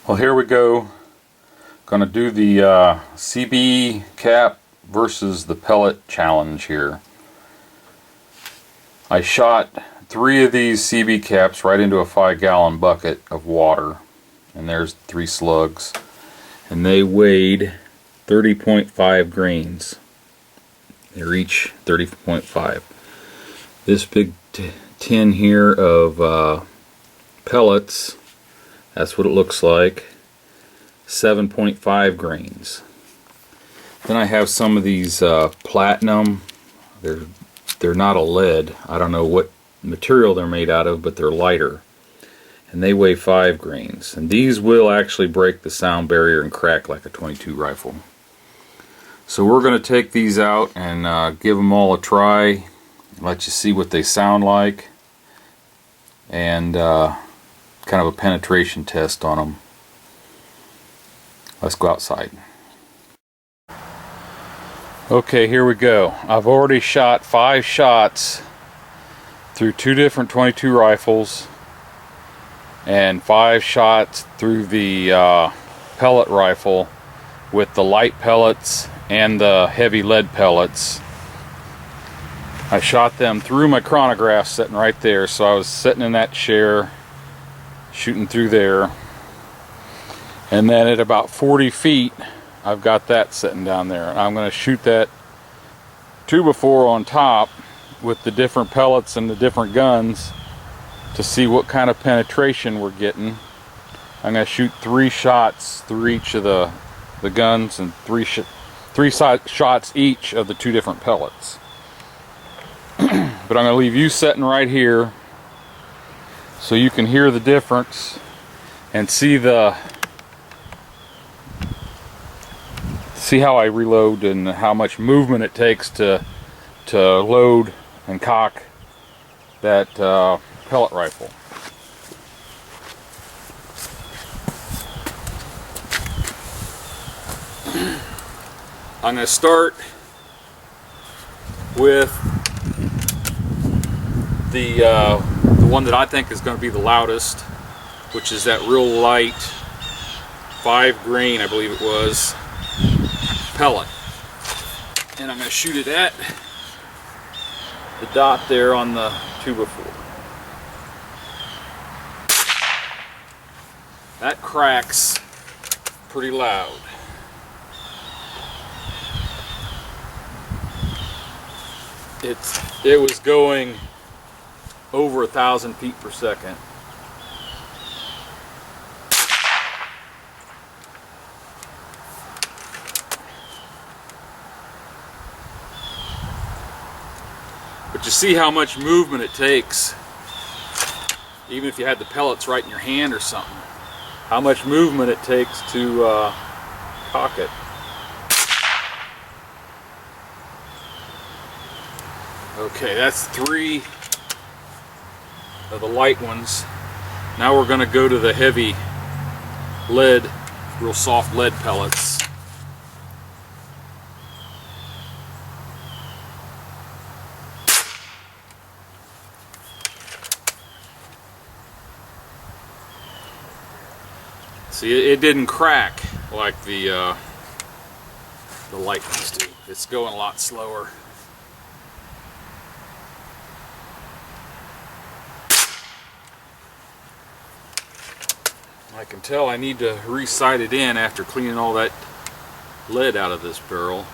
Well, here we go. Gonna do the CB cap versus the pellet challenge here. I shot 3 of these CB caps right into a 5-gallon bucket of water, and there's 3 slugs, and they weighed 30.5 grains. They're each 30.5. This big tin here of pellets, that's what it looks like, 7.5 grains. Then I have some of these platinum. They're not a lead. I don't know what material they're made out of, but they're lighter, and they weigh 5 grains. And these will actually break the sound barrier and crack like a .22 rifle. So we're going to take these out and give them all a try, let you see what they sound like, and kind of a penetration test on them. Let's go outside. Okay, here we go. I've already shot 5 shots through 2 different .22 rifles and 5 shots through the pellet rifle with the light pellets and the heavy lead pellets. I shot them through my chronograph sitting right there, so I was sitting in that chair shooting through there, and then at about 40 feet I've got that sitting down there, and I'm going to shoot that 2x4 on top with the different pellets and the different guns to see what kind of penetration we're getting. I'm going to shoot 3 shots through each of the guns and 3 shots each of the 2 different pellets. But I'm going to leave you sitting right here so you can hear the difference and see how I reload and how much movement it takes to load and cock that pellet rifle. I'm going to start with the one that I think is going to be the loudest, which is that real light 5 grain, I believe it was, pellet. And I'm going to shoot it at the dot there on the 2x4. That cracks pretty loud. It was going over 1,000 feet per second. But you see how much movement it takes, even if you had the pellets right in your hand or something, how much movement it takes to cock it. Okay, that's 3 of the light ones. Now we're going to go to the heavy lead, real soft lead pellets. See, it didn't crack like the light ones do. It's going a lot slower. I can tell I need to re-sight it in after cleaning all that lead out of this barrel.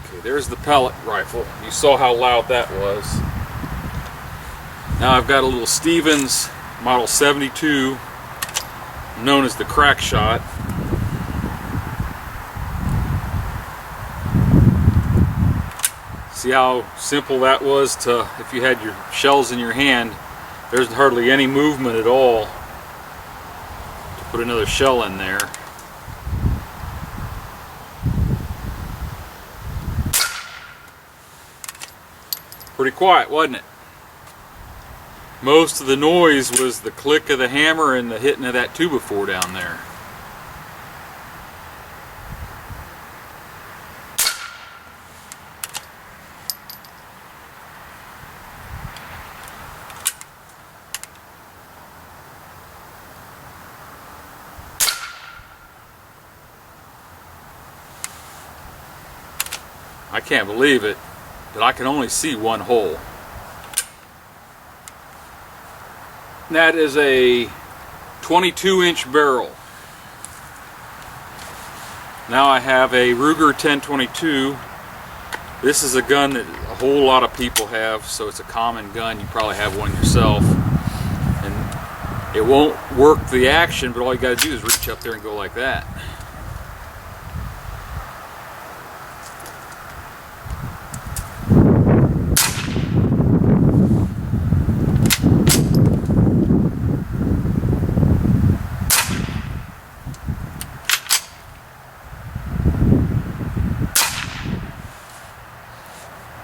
Okay, there's the pellet rifle. You saw how loud that was. Now I've got a little Stevens Model 72, known as the crack shot. See how simple that was to, if you had your shells in your hand, there's hardly any movement at all to put another shell in there. Pretty quiet, wasn't it? Most of the noise was the click of the hammer and the hitting of that 2x4 down there. I can't believe it, but I can only see one hole. And that is a 22-inch barrel. Now I have a Ruger 1022. This is a gun that a whole lot of people have, so it's a common gun. You probably have one yourself. And it won't work the action, but all you got to do is reach up there and go like that.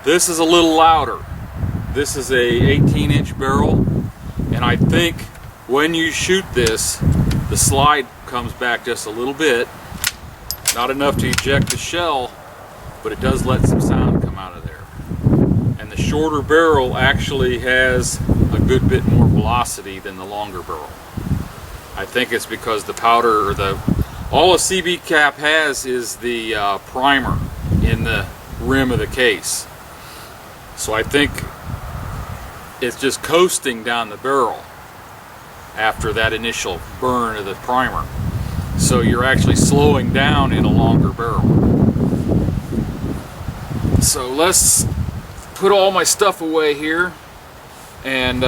This is a little louder. This is a 18-inch barrel, and I think when you shoot this, the slide comes back just a little bit. Not enough to eject the shell, but it does let some sound come out of there. And the shorter barrel actually has a good bit more velocity than the longer barrel. I think it's because the powder, or all a CB cap has is the primer in the rim of the case. So I think it's just coasting down the barrel after that initial burn of the primer. So you're actually slowing down in a longer barrel. So let's put all my stuff away here, and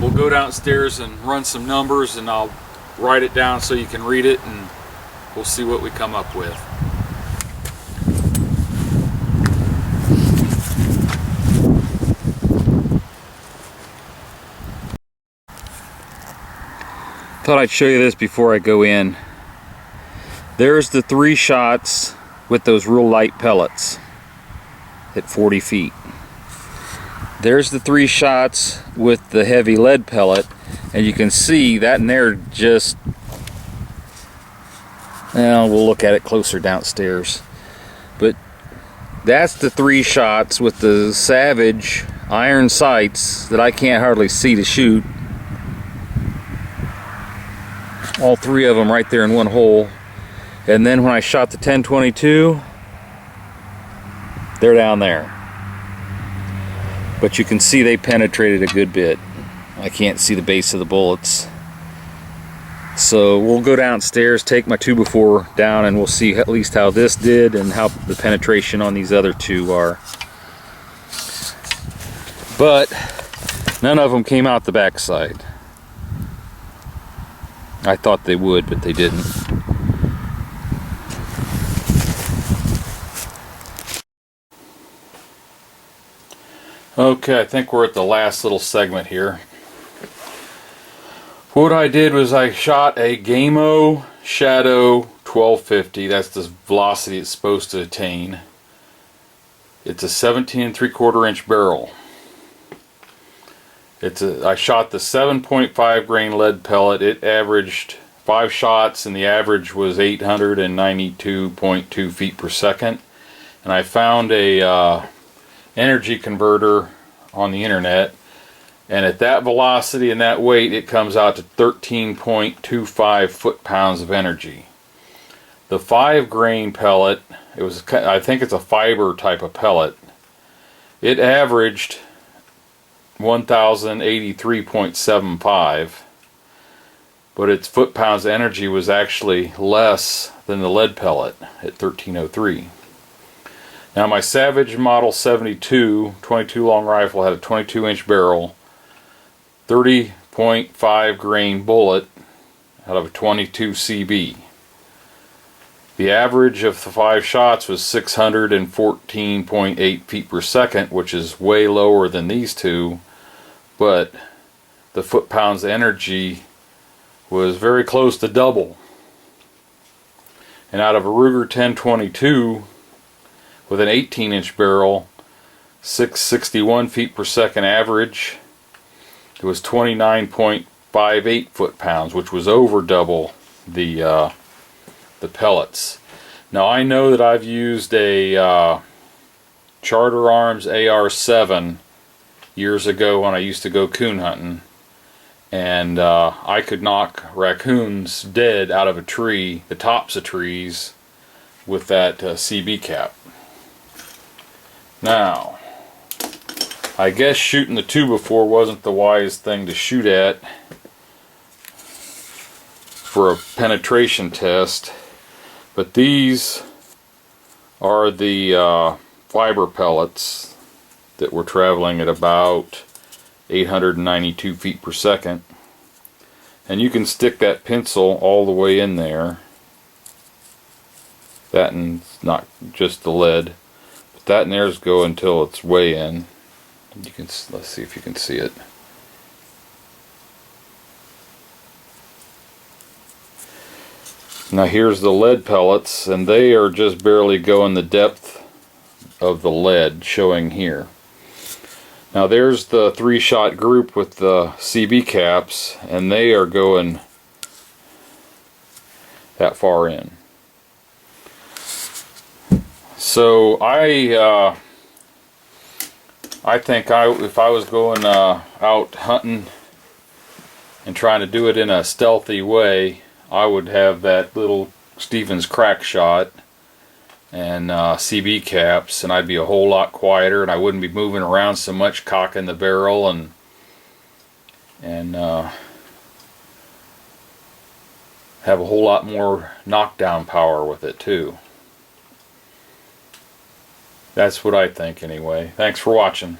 we'll go downstairs and run some numbers, and I'll write it down so you can read it, and we'll see what we come up with. Thought I'd show you this before I go in. There's the 3 shots with those real light pellets at 40 feet. There's the 3 shots with the heavy lead pellet, and you can see that in there just, well, we'll look at it closer downstairs. But that's the 3 shots with the Savage iron sights that I can't hardly see to shoot. All 3 of them right there in one hole. And then when I shot the 1022, they're down there. But you can see they penetrated a good bit. I can't see the base of the bullets. So we'll go downstairs, take my 2x4 down, and we'll see at least how this did and how the penetration on these other 2 are. But none of them came out the backside. I thought they would, but they didn't. Okay, I think we're at the last little segment here. What I did was I shot a Gamo Shadow 1250. That's the velocity it's supposed to attain. It's a 17 3/4 inch barrel. I shot the 7.5 grain lead pellet. It averaged 5 shots, and the average was 892.2 feet per second. And I found a energy converter on the internet, and at that velocity and that weight, it comes out to 13.25 foot-pounds of energy. The 5 grain pellet, I think it's a fiber type of pellet. It averaged 1083.75, but its foot-pounds energy was actually less than the lead pellet at 1303. Now my Savage Model 72 22 long rifle had a 22-inch barrel, 30.5 grain bullet out of a 22 CB. The average of the 5 shots was 614.8 feet per second, which is way lower than these 2, but the foot-pounds energy was very close to double. And out of a Ruger 1022 with an 18-inch barrel, 661 feet per second average, it was 29.58 foot-pounds, which was over double the pellets. Now I know that I've used a Charter Arms AR-7 years ago when I used to go coon hunting, and I could knock raccoons dead out of a tree, the tops of trees, with that CB cap. Now, I guess shooting the 2x4 wasn't the wise thing to shoot at for a penetration test, but these are the fiber pellets that were traveling at about 892 feet per second. And you can stick that pencil all the way in there. That and not just the lead, but that and theirs go until it's way in. You can, let's see if you can see it. Now here's the lead pellets, and they are just barely going the depth of the lead showing here. Now there's the 3-shot group with the CB caps, and they are going that far in. So I think if I was going out hunting and trying to do it in a stealthy way, I would have that little Stevens crack shot and CB caps, and I'd be a whole lot quieter, and I wouldn't be moving around so much, cocking the barrel, and have a whole lot more knockdown power with it too. That's what I think anyway. Thanks for watching.